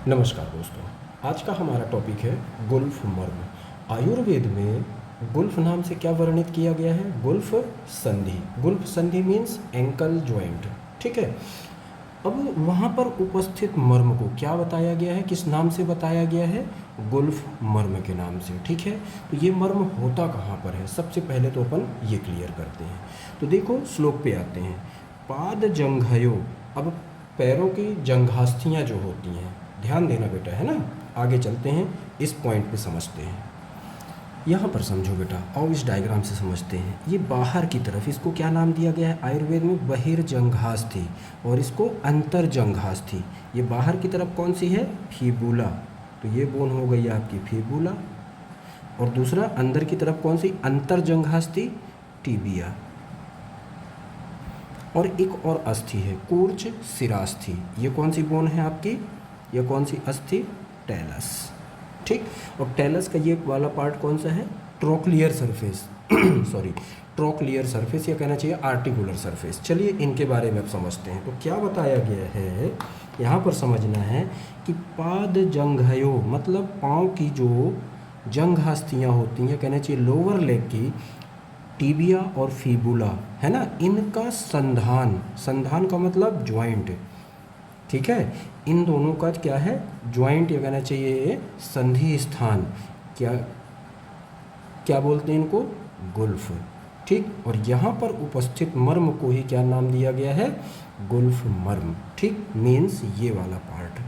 नमस्कार दोस्तों, आज का हमारा टॉपिक है गुल्फ मर्म। आयुर्वेद में गुल्फ नाम से क्या वर्णित किया गया है? गुल्फ संधि। गुल्फ संधि मीन्स एंकल जॉइंट। ठीक है। अब वहाँ पर उपस्थित मर्म को क्या बताया गया है, किस नाम से बताया गया है? गुल्फ मर्म के नाम से। ठीक है। तो ये मर्म होता कहाँ पर है, सबसे पहले तो अपन ये क्लियर करते हैं। तो देखो श्लोक पे आते हैं। पाद जंघयो। अब पैरों की जंघास्थियाँ जो होती हैं, ध्यान देना बेटा, है ना। आगे चलते हैं, इस पॉइंट पे समझते हैं। यहाँ पर समझो बेटा, और इस डायग्राम से समझते हैं। ये बाहर की तरफ, इसको क्या नाम दिया गया है आयुर्वेद में? बहिर्जंघास्थि, और इसको अंतर्जंघास्थि। ये बाहर की तरफ कौन सी है? फीबुला। तो ये बोन हो गई आपकी फीबुला। और दूसरा अंदर की तरफ कौन सी? अंतर्जंघास्थि, टिबिया। और एक और अस्थि है, कूर्च शिरास्थि। ये कौन सी बोन है आपकी? ये कौन सी अस्थि? टेलस। ठीक। और टेलस का ये वाला पार्ट कौन सा है? Trochlear surface sorry, trochlear surface, या कहना चाहिए आर्टिकुलर सरफेस। चलिए इनके बारे में अब समझते हैं। तो क्या बताया गया है यहाँ पर समझना है कि पाद जंघयो मतलब पाँव की जो जंघास्थियाँ होती हैं, कहना चाहिए लोअर लेग की, टिबिया और फीबुला, है ना, इनका संधान। संधान का मतलब ज्वाइंट। ठीक है। इन दोनों का क्या है? ज्वाइंट, या कहना चाहिए संधि स्थान। क्या क्या बोलते हैं इनको? गुल्फ। ठीक। और यहाँ पर उपस्थित मर्म को ही क्या नाम दिया गया है? गुल्फ मर्म। ठीक। मीन्स ये वाला पार्ट।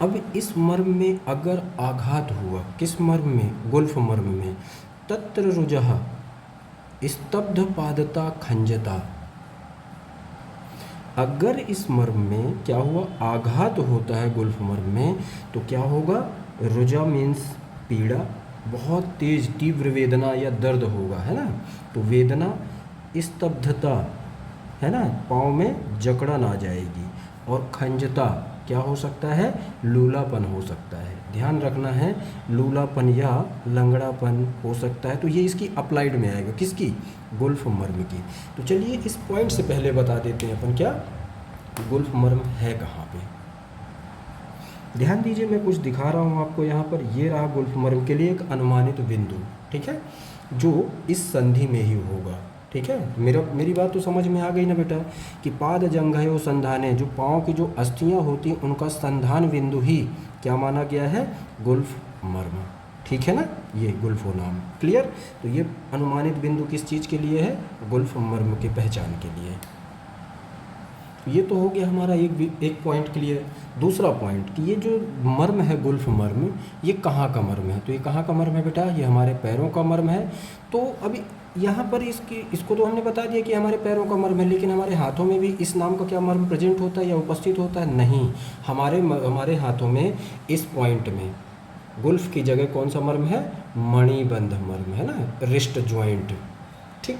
अब इस मर्म में अगर आघात हुआ, किस मर्म में? गुल्फ मर्म में। तत्र रुजः स्तब्ध पादता खंजता। अगर इस मर्म में क्या हुआ? आघात होता है गुल्फ मर्म में, तो क्या होगा? रुजा मीन्स पीड़ा, बहुत तेज तीव्र वेदना या दर्द होगा, है ना। तो वेदना, स्तब्धता, है ना, पाँव में जकड़न आ जाएगी। और खंजता क्या हो सकता है? लूलापन हो सकता है। ध्यान रखना है, लूलापन या लंगड़ापन हो सकता है। तो ये इसकी अप्लाइड में आएगा, किसकी? गुल्फ मर्म की। तो चलिए इस पॉइंट से पहले बता देते हैं अपन क्या गुल्फ मर्म है कहाँ पे। ध्यान दीजिए, मैं कुछ दिखा रहा हूँ आपको यहाँ पर। ये रहा गुल्फ मर्म के लिए एक अनुमानित बिंदु, ठीक है, जो इस संधि में ही होगा। ठीक है। मेरी बात तो समझ में आ गई ना बेटा, कि पाद जंघयो संधाने, जो पाँव की जो अस्थियाँ होती हैं उनका संधान बिंदु ही क्या माना गया है? गुल्फ मर्म। ठीक है ना, ये गुल्फो नाम। क्लियर। तो ये अनुमानित बिंदु किस चीज़ के लिए है? गुल्फ मर्म की पहचान के लिए। ये तो हो गया हमारा एक पॉइंट क्लियर। दूसरा पॉइंट कि ये जो मर्म है गुल्फ मर्म, ये कहाँ का मर्म है? तो ये कहाँ का मर्म है बेटा? ये हमारे पैरों का मर्म है। तो अभी यहाँ पर इसको तो हमने बता दिया कि हमारे पैरों का मर्म है, लेकिन हमारे हाथों में भी इस नाम का क्या मर्म प्रेजेंट होता है या उपस्थित होता है? नहीं। हमारे हाथों में इस पॉइंट में गुल्फ की जगह कौन सा मर्म है? मणिबंध मर्म, है ना, रिस्ट ज्वाइंट। ठीक।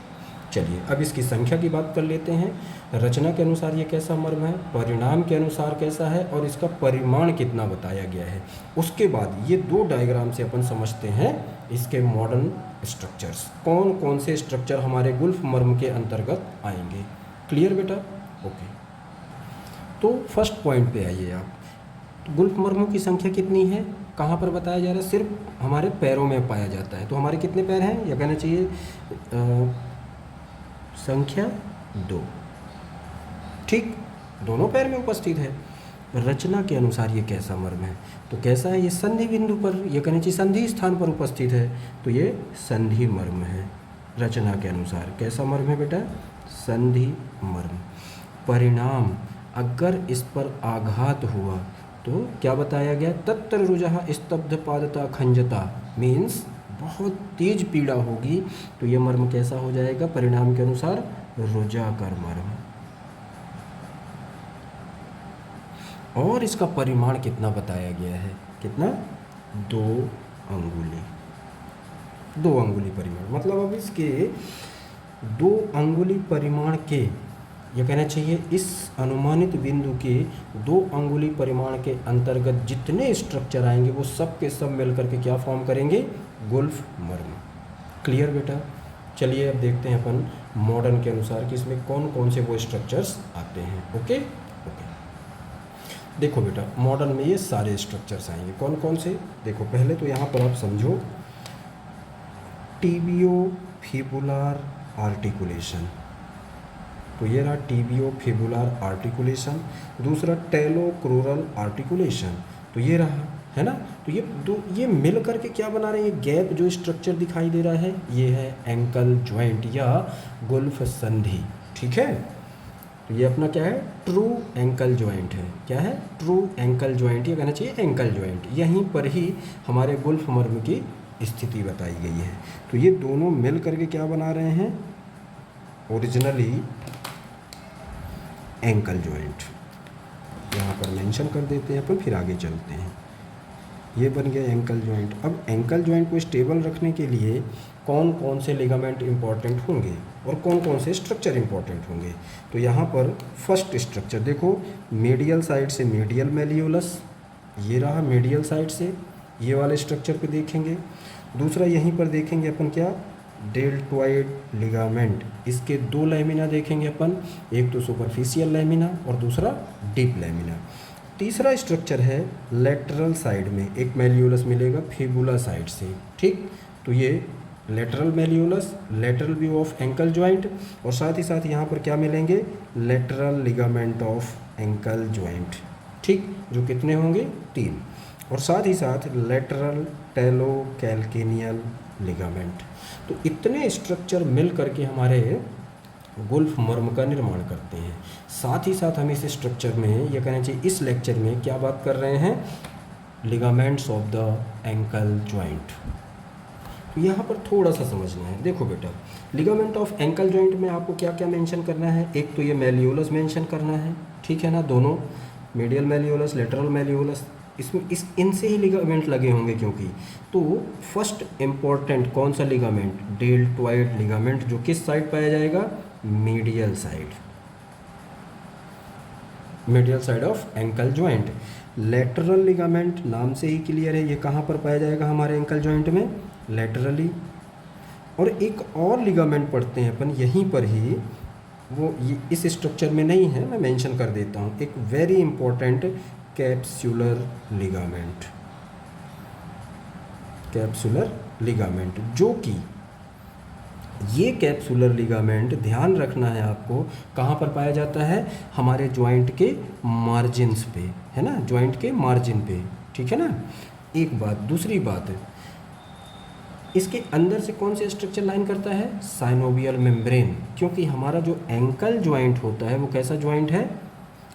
चलिए अब इसकी संख्या की बात कर लेते हैं। रचना के अनुसार ये कैसा मर्म है, परिणाम के अनुसार कैसा है, और इसका परिमाण कितना बताया गया है। उसके बाद ये दो डायग्राम से अपन समझते हैं इसके मॉडर्न स्ट्रक्चर्स। कौन कौन से स्ट्रक्चर हमारे गुल्फ मर्म के अंतर्गत आएंगे। क्लियर बेटा? ओके। तो फर्स्ट पॉइंट पे आइए आप। तो गुल्फ मर्मों की संख्या कितनी है, कहाँ पर बताया जा रहा है? सिर्फ हमारे पैरों में पाया जाता है। तो हमारे कितने पैर हैं, या कहना चाहिए संख्या 2। ठीक। दोनों पैर में उपस्थित है। रचना के अनुसार ये कैसा मर्म है? तो कैसा है? ये संधि बिंदु पर, ये कहना चाहिए संधि स्थान पर उपस्थित है। तो ये संधि मर्म है। रचना के अनुसार कैसा मर्म है बेटा? संधि मर्म। परिणाम, अगर इस पर आघात हुआ तो क्या बताया गया? तत्र रुजः स्तब्ध पादता खंजता, मीन्स बहुत तेज पीड़ा होगी। तो ये मर्म कैसा हो जाएगा परिणाम के अनुसार? रुजाकर मर्म। और इसका परिमाण कितना बताया गया है? कितना? 2 अंगुली। 2 अंगुली परिमाण, मतलब अब इसके 2 अंगुली परिमाण के, यह कहना चाहिए इस अनुमानित बिंदु के 2 अंगुली परिमाण के अंतर्गत जितने स्ट्रक्चर आएंगे वो सब के सब मिलकर के क्या फॉर्म करेंगे? गुल्फ मर्म। क्लियर बेटा? चलिए अब देखते हैं अपन मॉडर्न के अनुसार कि इसमें कौन कौन से वो स्ट्रक्चर्स आते हैं। Okay okay. देखो बेटा, मॉडल में ये सारे स्ट्रक्चर्स आएंगे। कौन कौन से? देखो, पहले तो यहाँ पर आप समझो टीबियो फिबुलर आर्टिकुलेशन, तो ये रहा टीबियो फिबुलर आर्टिकुलेशन। दूसरा टेलोक्रोरल आर्टिकुलेशन, तो ये रहा, है ना। तो ये मिल करके क्या बना रहे हैं? ये गैप जो स्ट्रक्चर दिखाई दे रहा है, ये है एंकल जॉइंट या गुल्फ संधि, ठीक है। तो ये अपना क्या है? ट्रू एंकल जॉइंट है। क्या है? ट्रू एंकल जॉइंट, ये कहना चाहिए एंकल जॉइंट। यहीं पर ही हमारे गुल्फ मर्म की स्थिति बताई गई है। तो ये दोनों मिल करके क्या बना रहे हैं? Originally ankle joint. यहाँ पर मेंशन कर देते हैं अपन, फिर आगे चलते हैं। ये बन गया एंकल जॉइंट। अब एंकल जॉइंट को स्टेबल रखने के लिए कौन कौन से लिगामेंट इंपॉर्टेंट होंगे और कौन कौन से स्ट्रक्चर इंपॉर्टेंट होंगे? तो यहाँ पर फर्स्ट स्ट्रक्चर देखो, मीडियल साइड से मीडियल मेलियोलस, ये रहा मीडियल साइड से, ये वाले स्ट्रक्चर पे देखेंगे। दूसरा यहीं पर देखेंगे अपन क्या? Deltoid ligament. इसके दो लैमिना देखेंगे अपन, एक तो सुपरफिशियल लैमिना और दूसरा डीप लैमिना। तीसरा स्ट्रक्चर है लेटरल साइड में एक मेलियोलस मिलेगा फिबुला साइड से, ठीक। तो ये lateral malleolus, lateral view of ankle joint, और साथ ही साथ यहाँ पर क्या मिलेंगे? Lateral ligament of ankle joint, ठीक, जो कितने होंगे? 3। और साथ ही साथ लेटरल टेलोकैल्केनियल लिगामेंट। तो इतने स्ट्रक्चर मिल करके हमारे गुल्फ मर्म का निर्माण करते हैं। साथ ही साथ हम इस स्ट्रक्चर में, या कहना चाहिए इस लेक्चर में, क्या बात कर रहे हैं? Ligaments of the ankle joint. तो यहाँ पर थोड़ा सा समझना है। देखो बेटा, लिगामेंट ऑफ एंकल जॉइंट में आपको क्या क्या मेंशन करना है? एक तो ये मेलियोलस मेंशन करना है, ठीक है ना, दोनों मीडियल मेलियोलस, लेटरल मेलियोलस, इसमें इनसे ही लिगामेंट लगे होंगे क्योंकि। तो फर्स्ट इम्पॉर्टेंट कौन सा लिगामेंट? डेल्टॉइड लिगामेंट, जो किस साइड पाया जाएगा? Medial side, medial side of ankle joint. Lateral ligament नाम से ही क्लियर है, ये कहाँ पर पाया जाएगा हमारे एंकल जॉइंट में? लेटरली। और एक और लिगामेंट पढ़ते हैं अपन यहीं पर ही, वो ये इस स्ट्रक्चर में नहीं है, मैं मेंशन कर देता हूँ, एक very important capsular ligament, capsular ligament, जो कि ये कैप्सुलर लिगामेंट, ध्यान रखना है आपको, कहाँ पर पाया जाता है? हमारे जॉइंट के मार्जिन्स पे, है ना, जॉइंट के मार्जिन पे, ठीक है ना। एक बात। दूसरी बात, इसके अंदर से कौन से स्ट्रक्चर लाइन करता है? साइनोवियल मेम्ब्रेन, क्योंकि हमारा जो एंकल जॉइंट होता है वो कैसा जॉइंट है?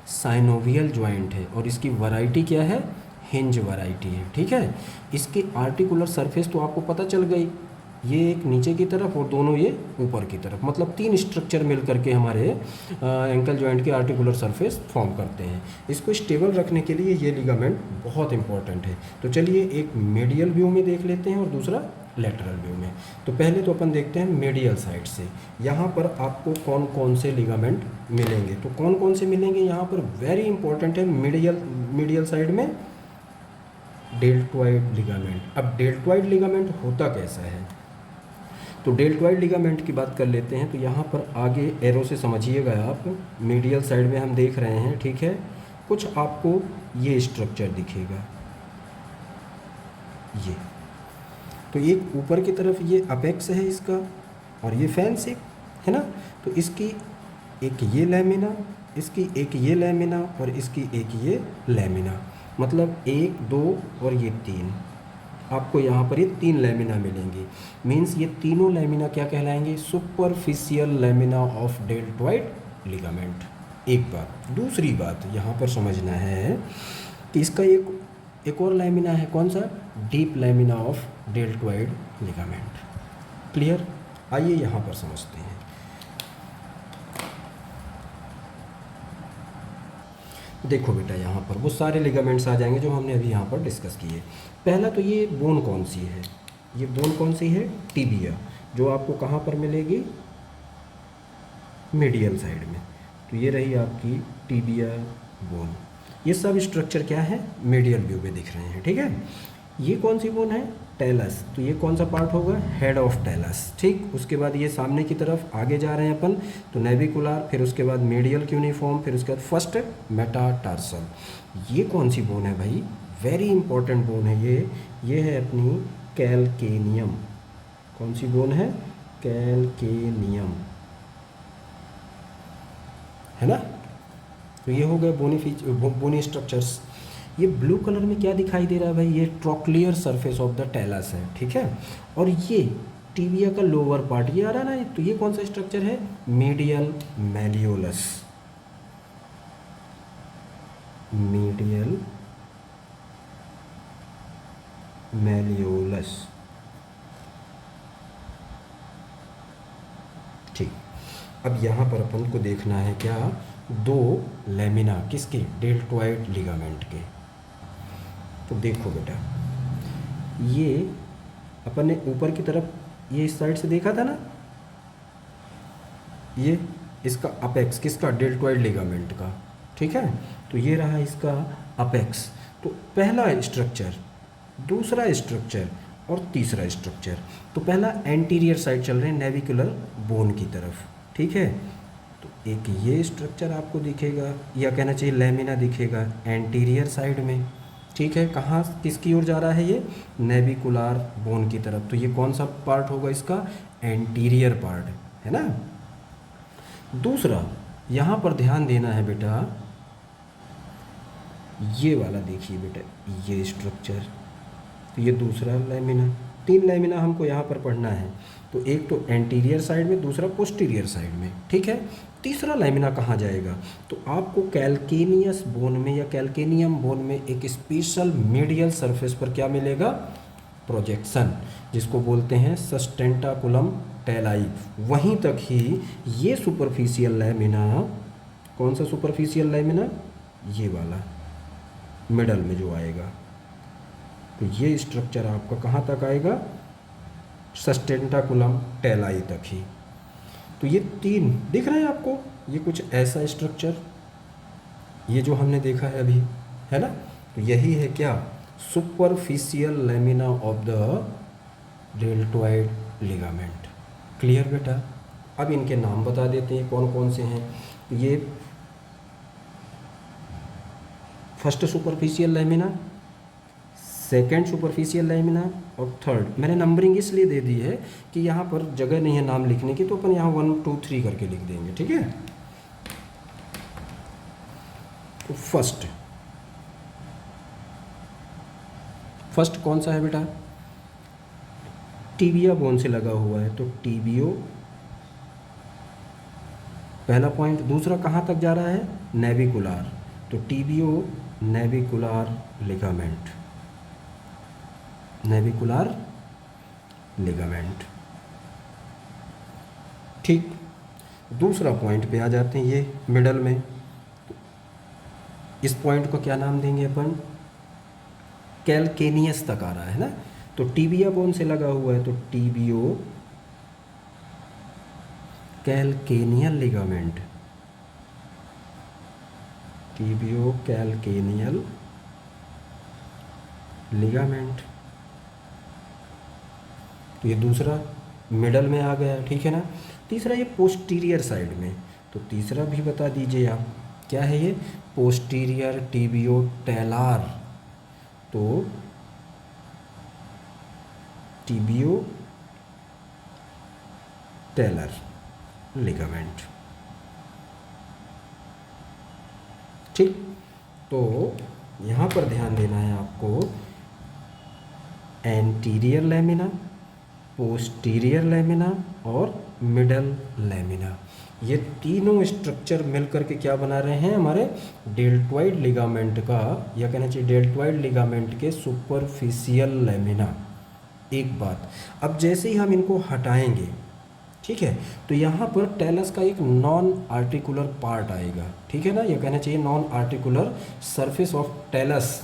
साइनोवियल जॉइंट है। और इसकी वैरायटी क्या है? हिंज वैरायटी है, ठीक है। इसकी आर्टिकुलर सरफेस तो आपको पता चल गई, ये एक नीचे की तरफ और दोनों ये ऊपर की तरफ, मतलब 3 स्ट्रक्चर मिल करके हमारे एंकल जॉइंट के आर्टिकुलर सरफेस फॉर्म करते हैं। इसको स्टेबल रखने के लिए ये लिगामेंट बहुत इंपॉर्टेंट है। तो चलिए एक मीडियल व्यू में देख लेते हैं और दूसरा लेटरल व्यू में। तो पहले तो अपन देखते हैं मीडियल साइड से, यहाँ पर आपको कौन कौन से लिगामेंट मिलेंगे। तो कौन कौन से मिलेंगे यहाँ पर? वेरी इंपॉर्टेंट है मीडियल साइड में डेल्टॉइड लिगामेंट। अब डेल्टॉइड लिगामेंट होता कैसा है? तो डेल्टॉइड लिगामेंट की बात कर लेते हैं। तो यहाँ पर आगे एरो से समझिएगा आप, मीडियल साइड में हम देख रहे हैं, ठीक है। कुछ आपको ये स्ट्रक्चर दिखेगा, ये तो एक ऊपर की तरफ ये अपेक्स है इसका, और ये फैंसिक है ना। तो इसकी एक ये लैमिना, इसकी एक ये लैमिना, और इसकी एक ये लैमिना, मतलब 1 2 और ये 3, आपको यहाँ पर ये 3 लैमिना मिलेंगी। मीन्स ये तीनों लैमिना क्या कहलाएंगे? Superficial lamina of deltoid ligament. एक बात। दूसरी बात यहाँ पर समझना है कि इसका एक और लैमिना है, कौन सा? Deep lamina of deltoid ligament. Clear? आइए यहाँ पर समझते हैं। देखो बेटा, यहाँ पर वो सारे लिगामेंट्स आ जाएंगे जो हमने अभी यहाँ पर डिस्कस किए। पहला तो ये बोन कौन सी है? ये बोन कौन सी है? टिबिया, जो आपको कहाँ पर मिलेगी? मीडियल साइड में। तो ये रही आपकी टिबिया बोन। ये सब स्ट्रक्चर क्या है? मीडियल व्यू में दिख रहे हैं, ठीक है। ये कौन सी बोन है? टेलस। तो ये कौन सा पार्ट होगा? Head of talus. ठीक, उसके बाद ये सामने की तरफ आगे जा रहे हैं अपन, तो नेविकुलर, फिर उसके बाद मीडियल क्यूनिफॉर्म, फिर उसके बाद फर्स्ट मेटाटार्सल। ये कौन सी बोन है भाई? वेरी इंपॉर्टेंट बोन है ये है अपनी कैलकेनियम। कौन सी बोन है? कैलकेनियम, है ना। तो ये हो गए बोनी स्ट्रक्चर्स। ये ब्लू कलर में क्या दिखाई दे रहा है भाई? ये trochlear surface of the talus है, ठीक है। और ये टिबिया का लोअर पार्ट ये आ रहा है ना, तो ये कौन सा स्ट्रक्चर है? मीडियल मैलियोलस। मीडियल मैलियोलस, ठीक। अब यहाँ पर अपन को देखना है क्या? दो लेमिना, किसके? डेल्टॉइड लिगामेंट के। तो देखो बेटा, ये अपन ने ऊपर की तरफ ये इस साइड से देखा था ना, ये इसका अपेक्स किसका? डेल्टॉइड लिगामेंट का, ठीक है। तो ये रहा इसका अपेक्स। तो पहला स्ट्रक्चर, दूसरा स्ट्रक्चर और तीसरा स्ट्रक्चर। तो पहला एंटीरियर साइड चल रहे हैं नेविकुलर बोन की तरफ, ठीक है। तो एक ये स्ट्रक्चर आपको दिखेगा, या कहना चाहिए लेमिना दिखेगा एंटीरियर साइड में, ठीक है। कहाँ, किसकी ओर जा रहा है ये? नेविकुलर बोन की तरफ। तो ये कौन सा पार्ट होगा इसका? एंटीरियर पार्ट, है ना। दूसरा, यहाँ पर ध्यान देना है बेटा, ये वाला देखिए बेटा, ये स्ट्रक्चर। तो ये दूसरा लेमिना, 3 लेमिना हमको यहाँ पर पढ़ना है। तो एक तो एंटीरियर साइड में, दूसरा पोस्टीरियर साइड में, ठीक है। तीसरा लेमिना कहाँ जाएगा? तो आपको कैल्केनियस बोन में या कैल्केनियम बोन में एक स्पेशल मीडियल सरफेस पर क्या मिलेगा? प्रोजेक्शन, जिसको बोलते हैं सस्टेंटाकुलम टेलाई। वहीं तक ही ये सुपरफिशियल लेमिना, कौन सा सुपरफिशियल लेमिना? ये वाला मिडल में जो आएगा। तो ये स्ट्रक्चर आपका कहाँ तक आएगा? सस्टेंटाकुलम टेलाई तक ही। तो ये 3 दिख रहे हैं आपको, ये कुछ ऐसा स्ट्रक्चर, ये जो हमने देखा है अभी, है ना। तो यही है क्या? Superficial lamina of the deltoid ligament. Clear बेटा? अब इनके नाम बता देते हैं कौन कौन से हैं। तो ये first superficial lamina, second superficial lamina और थर्ड। मैंने नंबरिंग इसलिए दे दी है कि यहाँ पर जगह नहीं है नाम लिखने की, तो अपन यहाँ 1 2 3 करके लिख देंगे, ठीक है। तो फर्स्ट कौन सा है बेटा? टिबिया बोन से लगा हुआ है, तो टिबियो पहला पॉइंट। दूसरा कहाँ तक जा रहा है? नेविकुलर, तो टिबियो नेविकुलर लिगामेंट, नेविकुलर लिगामेंट, ठीक। दूसरा पॉइंट पे आ जाते हैं, ये मिडल में। इस पॉइंट को क्या नाम देंगे अपन? कैल्केनियस तक आ रहा है ना, तो टिबिया बोन से लगा हुआ है, तो टिबियो कैल्केनियल लिगामेंट, टिबियो कैल्केनियल लिगामेंट। तो ये दूसरा मिडल में आ गया, ठीक है ना। तीसरा ये पोस्टीरियर साइड में, तो तीसरा भी बता दीजिए आप, क्या है ये? पोस्टीरियर टिबियो टेलार, तो टिबियो टेलर लिगामेंट, ठीक। तो यहाँ पर ध्यान देना है आपको, एंटीरियर लेमिना, पोस्टीरियर लेमिना और मिडल लेमिना, ये तीनों स्ट्रक्चर मिलकर के क्या बना रहे हैं? हमारे डेल्टॉइड लिगामेंट का, या कहना चाहिए डेल्टॉइड लिगामेंट के सुपरफिशियल लेमिना। एक बात, अब जैसे ही हम इनको हटाएंगे, ठीक है, तो यहाँ पर टेलस का एक नॉन आर्टिकुलर पार्ट आएगा, ठीक है ना, यह कहना चाहिए non articular surface of talus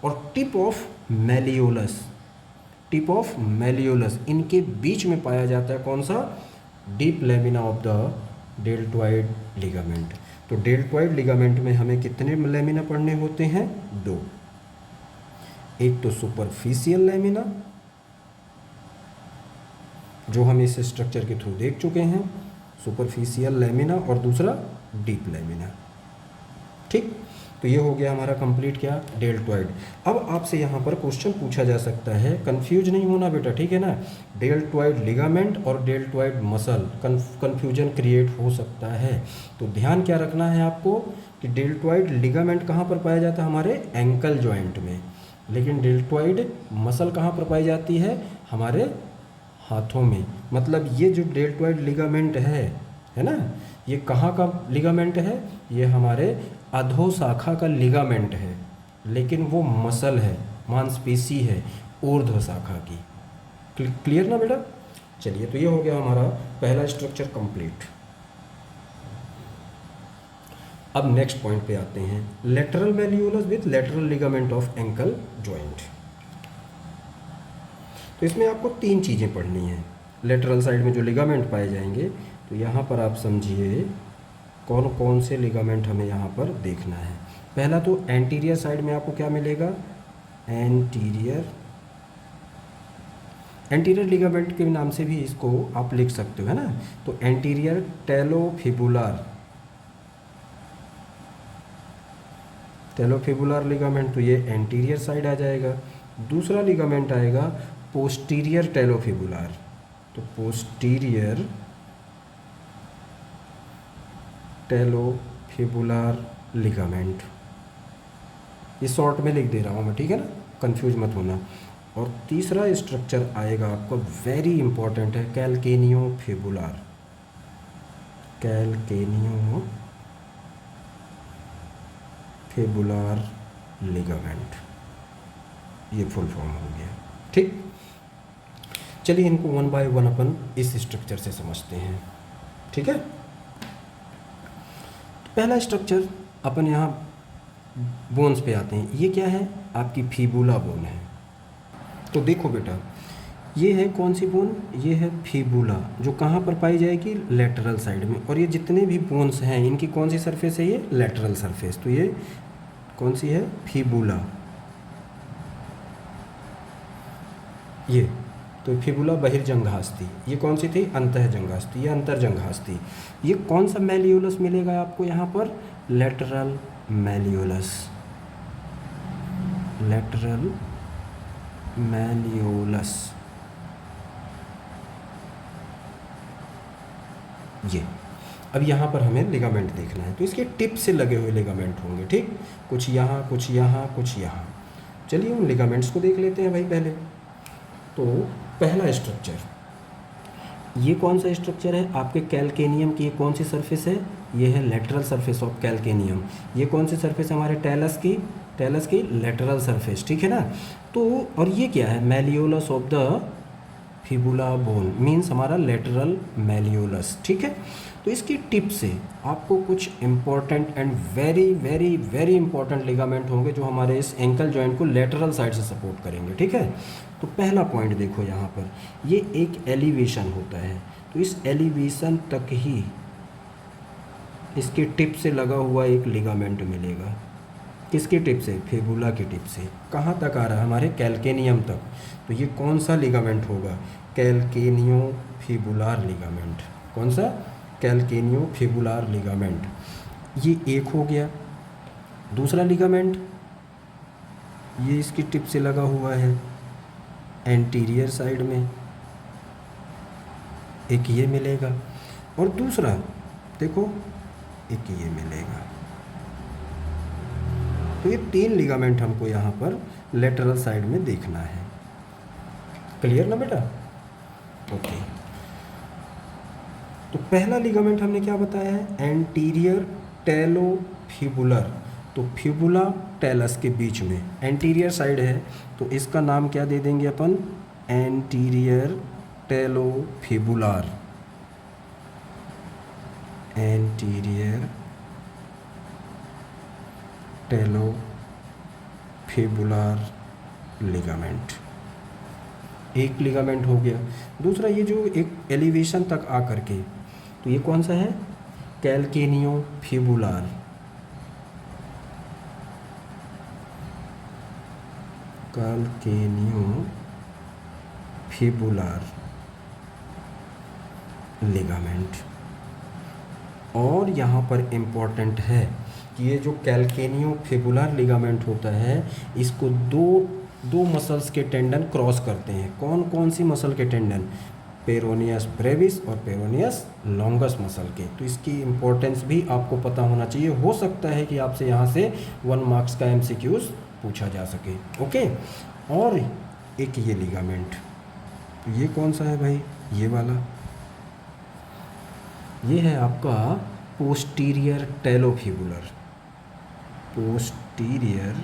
और tip of malleolus, tip of malleolus, इनके बीच में पाया जाता है कौन सा? Deep lamina of the deltoid ligament. तो डेल्टॉइड लिगामेंट में हमें कितने लेमिना पढ़ने होते हैं? 2। एक तो सुपरफिशियल लैमिना जो हम इस स्ट्रक्चर के थ्रू देख चुके हैं, सुपरफिशियल लैमिना, और दूसरा डीप लैमिना। ठीक, तो ये हो गया हमारा कंप्लीट क्या, डेल्टॉइड। अब आपसे यहाँ पर क्वेश्चन पूछा जा सकता है, कंफ्यूज नहीं होना बेटा, ठीक है ना। डेल्टॉइड लिगामेंट और डेल्टॉइड मसल, कंफ्यूजन क्रिएट हो सकता है। तो ध्यान क्या रखना है आपको कि डेल्टॉइड लिगामेंट कहाँ पर पाया जाता है, हमारे एंकल जॉइंट में, लेकिन डेल्टॉइड मसल कहाँ पर पाई जाती है, हमारे हाथों में। मतलब ये जो डेल्टॉइड लिगामेंट है ना, ये कहाँ का लिगामेंट है, ये हमारे अधोशाखा का लिगामेंट है, लेकिन वो मसल है, मांसपेशी है ऊर्ध्व शाखा की। क्लियर ना बेटा। चलिए, तो ये हो गया हमारा पहला स्ट्रक्चर कंप्लीट। अब नेक्स्ट पॉइंट पे आते हैं, lateral मैल्यूलस with lateral ligament of ankle joint. तो इसमें आपको 3 चीज़ें पढ़नी हैं। लेटरल साइड में जो लिगामेंट पाए जाएंगे, तो यहाँ पर आप समझिए कौन कौन से लिगामेंट हमें यहाँ पर देखना है। पहला तो एंटीरियर साइड में आपको क्या मिलेगा, एंटीरियर लिगामेंट के नाम से भी इसको आप लिख सकते हो, है ना। तो एंटीरियर टेलोफिबुलर लिगामेंट, तो ये एंटीरियर साइड आ जाएगा। दूसरा लिगामेंट आएगा पोस्टीरियर टेलोफिबुलर, तो पोस्टीरियर टेलोफिबुलर लिगामेंट, ये शॉर्ट में लिख दे रहा हूँ मैं, ठीक है ना, कंफ्यूज मत होना। और तीसरा स्ट्रक्चर आएगा आपको, वेरी इंपॉर्टेंट है, कैलकेनियोफिबुलर लिगामेंट, ये फुल फॉर्म हो गया। ठीक, चलिए इनको वन बाय वन अपन इस स्ट्रक्चर से समझते हैं, ठीक है। पहला स्ट्रक्चर अपन यहाँ बोन्स पे आते हैं। ये क्या है, आपकी फीबुला बोन है। तो देखो बेटा, ये है कौन सी बोन, ये है फीबुला, जो कहाँ पर पाई जाएगी, लेटरल साइड में। और ये जितने भी बोन्स हैं, इनकी कौन सी सरफेस है, ये लेटरल सरफेस। तो ये कौन सी है, फीबुला, ये तो फिबुला बहिर्जंघास्थी, ये कौन सी थी, अंतःजंघास्थी, ये अंतर्जंघास्थी। ये कौन सा मैल्यूलस मिलेगा आपको यहाँ पर, लेटरल मैल्यूलस, ये। अब यहाँ पर हमें लिगामेंट देखना है, तो इसके टिप से लगे हुए लिगामेंट होंगे, ठीक, कुछ यहाँ, कुछ यहाँ, कुछ यहाँ। चलिए उन लिगामेंट्स को देख लेते हैं भाई पहले। तो पहला स्ट्रक्चर, ये कौन सा स्ट्रक्चर है, आपके कैलकेनियम की कौन सी सरफेस है, ये है लेटरल सरफेस ऑफ कैलकेनियम। ये कौन सी सरफेस है, हमारे टेलस की लेटरल सरफेस, ठीक है ना। तो और ये क्या है, मैल्यूलस of the fibula bone, means हमारा लेटरल मैल्यूलस, ठीक है। तो इसकी टिप से आपको कुछ important and very very very important ligament होंगे जो हमारे इस एंकल जॉइंट को लेटरल साइड से सपोर्ट करेंगे, ठीक है। तो पहला पॉइंट देखो यहाँ पर, ये एक एलिवेशन होता है, तो इस एलिवेशन तक ही इसके टिप से लगा हुआ एक लिगामेंट मिलेगा। किसकी टिप से, फिबुला की टिप से। कहाँ तक आ रहा है, हमारे कैलकेनियम तक। तो ये कौन सा लिगामेंट होगा, कैलकेनियोफिबुलर लिगामेंट। कौन सा, कैलकेनियोफिबुलर लिगामेंट। ये एक हो गया। दूसरा लिगामेंट, ये इसकी टिप से लगा हुआ है एंटीरियर साइड में, एक ये मिलेगा, और दूसरा देखो एक ये मिलेगा। तो ये 3 लिगामेंट हमको यहाँ पर लेटरल साइड में देखना है। क्लियर ना बेटा, ओके। तो पहला लिगामेंट हमने क्या बताया है, एंटीरियर टेलोफिबुलर। तो फिबुला टेलस के बीच में एंटीरियर साइड है, तो इसका नाम क्या दे देंगे अपन, एंटीरियर टेलोफिबुलर, एंटीरियर टेलोफिबुलर लिगामेंट। एक लिगामेंट हो गया। दूसरा ये जो एक एलिवेशन तक आ करके, तो ये कौन सा है, कैलकेनियोफिबुलर, कैल्केनियो फिबुलर लिगामेंट। और यहाँ पर इम्पॉर्टेंट है कि ये जो कैल्केनियो फिबुलर लिगामेंट होता है, इसको दो मसल्स के टेंडन क्रॉस करते हैं। कौन कौन सी मसल के टेंडन? पेरोनियस ब्रेविस और पेरोनियस लॉन्गस मसल के। तो इसकी इम्पोर्टेंस भी आपको पता होना चाहिए। हो सकता है कि आपसे यहाँ से 1 मार्क्स का MCQs पूछा जा सके। ओके। और एक ये लिगामेंट, तो ये कौन सा है भाई? ये वाला, ये है आपका पोस्टीरियर टेलोफिबुलर, पोस्टीरियर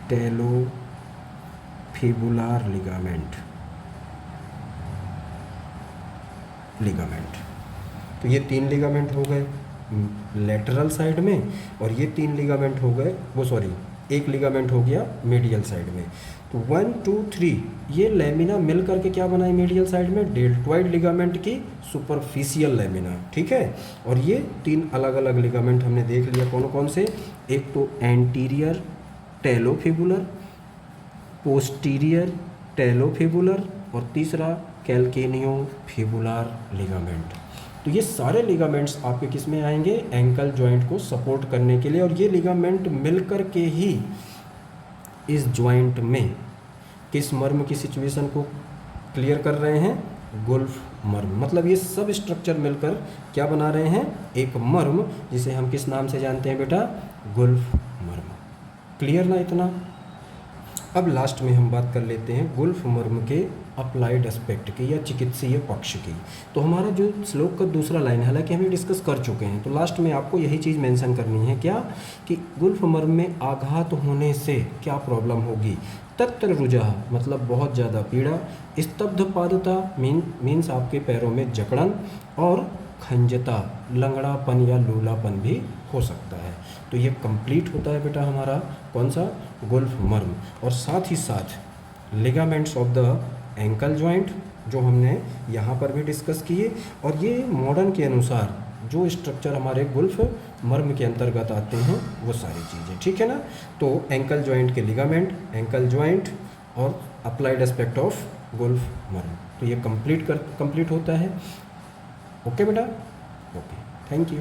टेलोफिबुलर लिगामेंट। तो ये 3 लिगामेंट हो गए लेटरल साइड में, और ये 3 लिगामेंट हो गए, वो सॉरी, एक लिगामेंट हो गया मीडियल साइड में। तो 1 2 3 ये लेमिना मिल करके क्या बनाए मीडियल साइड में? डेल्टॉइड लिगामेंट की सुपरफिशियल लेमिना। ठीक है। और ये 3 अलग अलग लिगामेंट हमने देख लिया कौन कौन से। एक तो एंटीरियर टेलोफिबुलर, पोस्टीरियर टेलोफिबुलर, और तीसरा कैल्केनियो फिबुलर लिगामेंट। तो ये सारे लिगामेंट्स आपके किस में आएंगे? एंकल जॉइंट को सपोर्ट करने के लिए। और ये लिगामेंट मिलकर के ही इस जॉइंट में किस मर्म की सिचुएशन को क्लियर कर रहे हैं? गुल्फ मर्म। मतलब ये सब स्ट्रक्चर मिलकर क्या बना रहे हैं? एक मर्म, जिसे हम किस नाम से जानते हैं बेटा? गुल्फ मर्म। क्लियर ना इतना? अब लास्ट में हम बात कर लेते हैं गुल्फ मर्म के अप्लाइड एस्पेक्ट की या चिकित्सीय पक्ष की। तो हमारा जो श्लोक का दूसरा लाइन, हालांकि हमें डिस्कस कर चुके हैं, तो लास्ट में आपको यही चीज़ मेंशन करनी है क्या? कि गुल्फ मर्म में आघात होने से क्या प्रॉब्लम होगी? तत्र रुजह मतलब बहुत ज़्यादा पीड़ा, स्तब्ध पादता मीन्स आपके पैरों में जकड़न, और खंजता लंगड़ापन या लूलापन भी हो सकता है। तो ये कंप्लीट होता है बेटा हमारा कौन सा? गुल्फ मर्म। और साथ ही साथ ligaments of the ankle joint जो हमने यहाँ पर भी डिस्कस किए, और ये मॉडर्न के अनुसार जो स्ट्रक्चर हमारे गुल्फ मर्म के अंतर्गत आते हैं वो सारी चीज़ें। ठीक है ना? तो एंकल जॉइंट के लिगामेंट, एंकल जॉइंट और अप्लाइड एस्पेक्ट ऑफ गुल्फ मर्म, तो ये कंप्लीट होता है। ओके बेटा? Okay, thank you.